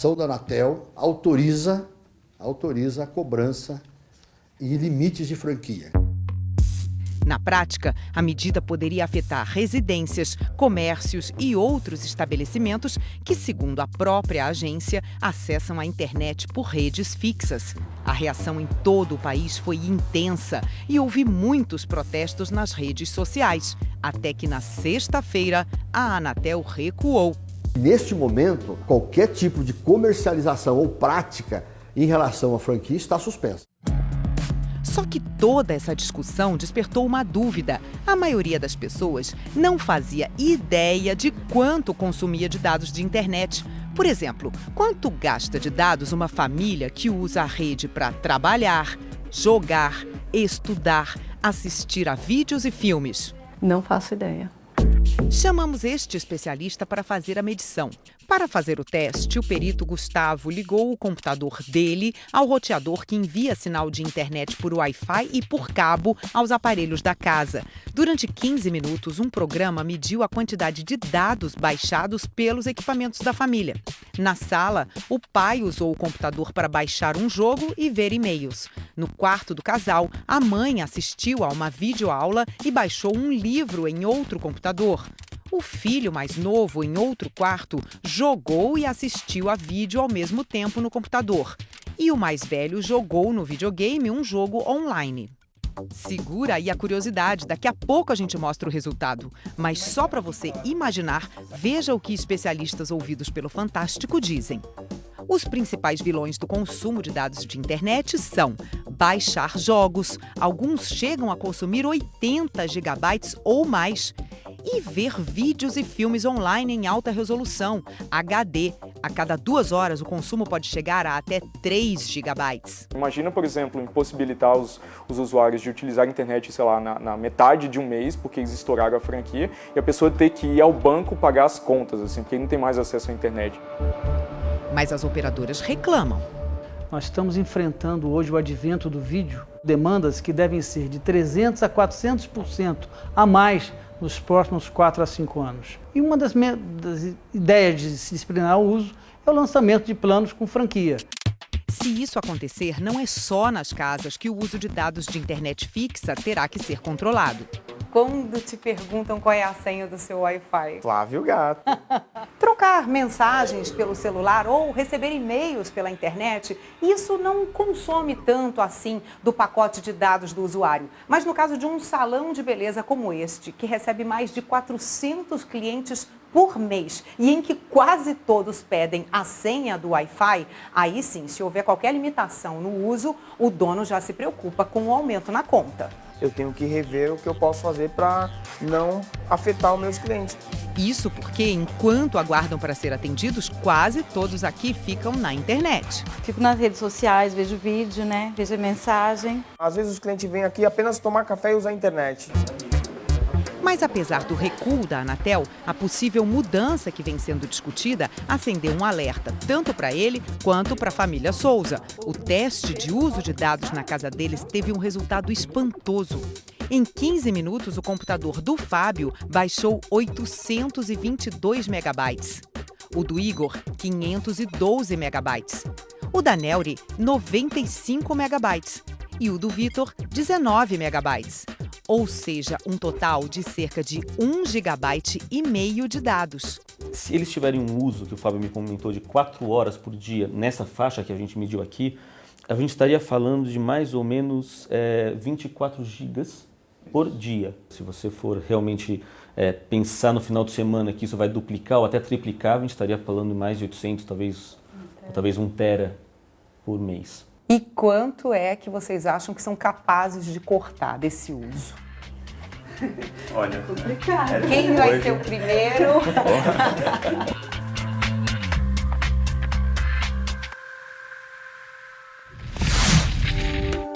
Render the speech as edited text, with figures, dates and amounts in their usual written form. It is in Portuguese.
A da Anatel autoriza a cobrança e limites de franquia. Na prática, a medida poderia afetar residências, comércios e outros estabelecimentos que, segundo a própria agência, acessam a internet por redes fixas. A reação em todo o país foi intensa e houve muitos protestos nas redes sociais, até que na sexta-feira a Anatel recuou. Neste momento, qualquer tipo de comercialização ou prática em relação à franquia está suspensa. Só que toda essa discussão despertou uma dúvida. A maioria das pessoas não fazia ideia de quanto consumia de dados de internet. Por exemplo, quanto gasta de dados uma família que usa a rede para trabalhar, jogar, estudar, assistir a vídeos e filmes? Não faço ideia. Chamamos este especialista para fazer a medição. Para fazer o teste, o perito Gustavo ligou o computador dele ao roteador que envia sinal de internet por Wi-Fi e por cabo aos aparelhos da casa. Durante 15 minutos, um programa mediu a quantidade de dados baixados pelos equipamentos da família. Na sala, o pai usou o computador para baixar um jogo e ver e-mails. No quarto do casal, a mãe assistiu a uma videoaula e baixou um livro em outro computador. O filho mais novo, em outro quarto, jogou e assistiu a vídeo ao mesmo tempo no computador. E o mais velho jogou no videogame um jogo online. Segura aí a curiosidade, daqui a pouco a gente mostra o resultado. Mas só para você imaginar, veja o que especialistas ouvidos pelo Fantástico dizem. Os principais vilões do consumo de dados de internet são baixar jogos, alguns chegam a consumir 80 gigabytes ou mais, e ver vídeos e filmes online em alta resolução, HD. A cada 2 horas, o consumo pode chegar a até 3 gigabytes. Imagina, por exemplo, impossibilitar os usuários de utilizar a internet, sei lá, na metade de um mês, porque eles estouraram a franquia, e a pessoa ter que ir ao banco pagar as contas, assim, porque não tem mais acesso à internet. Mas as operadoras reclamam. Nós estamos enfrentando hoje o advento do vídeo, demandas que devem ser de 300% a 400% a mais nos próximos 4 a 5 anos. E uma das ideias de se disciplinar o uso é o lançamento de planos com franquia. Se isso acontecer, não é só nas casas que o uso de dados de internet fixa terá que ser controlado. Quando te perguntam qual é a senha do seu Wi-Fi? Flávio Gato. Trocar mensagens pelo celular ou receber e-mails pela internet, isso não consome tanto assim do pacote de dados do usuário. Mas no caso de um salão de beleza como este, que recebe mais de 400 clientes por mês e em que quase todos pedem a senha do Wi-Fi, aí sim, se houver qualquer limitação no uso, o dono já se preocupa com o aumento na conta. Eu tenho que rever o que eu posso fazer para não afetar os meus clientes. Isso porque, enquanto aguardam para ser atendidos, quase todos aqui ficam na internet. Fico nas redes sociais, vejo vídeo, né? Vejo mensagem. Às vezes os clientes vêm aqui apenas tomar café e usar a internet. Mas apesar do recuo da Anatel, a possível mudança que vem sendo discutida acendeu um alerta, tanto para ele quanto para a família Souza. O teste de uso de dados na casa deles teve um resultado espantoso. Em 15 minutos, o computador do Fábio baixou 822 megabytes. O do Igor, 512 megabytes. O da Neuri, 95 megabytes. E o do Vitor, 19 megabytes. Ou seja, um total de cerca de 1,5 gigabyte de dados. Se eles tiverem um uso, que o Fábio me comentou, de 4 horas por dia, nessa faixa que a gente mediu aqui, a gente estaria falando de mais ou menos 24 gigas por dia. Se você for realmente pensar no final de semana que isso vai duplicar ou até triplicar, a gente estaria falando de mais de 800, talvez 1 tera por mês. E quanto é que vocês acham que são capazes de cortar desse uso? Olha, Quem vai ser o primeiro?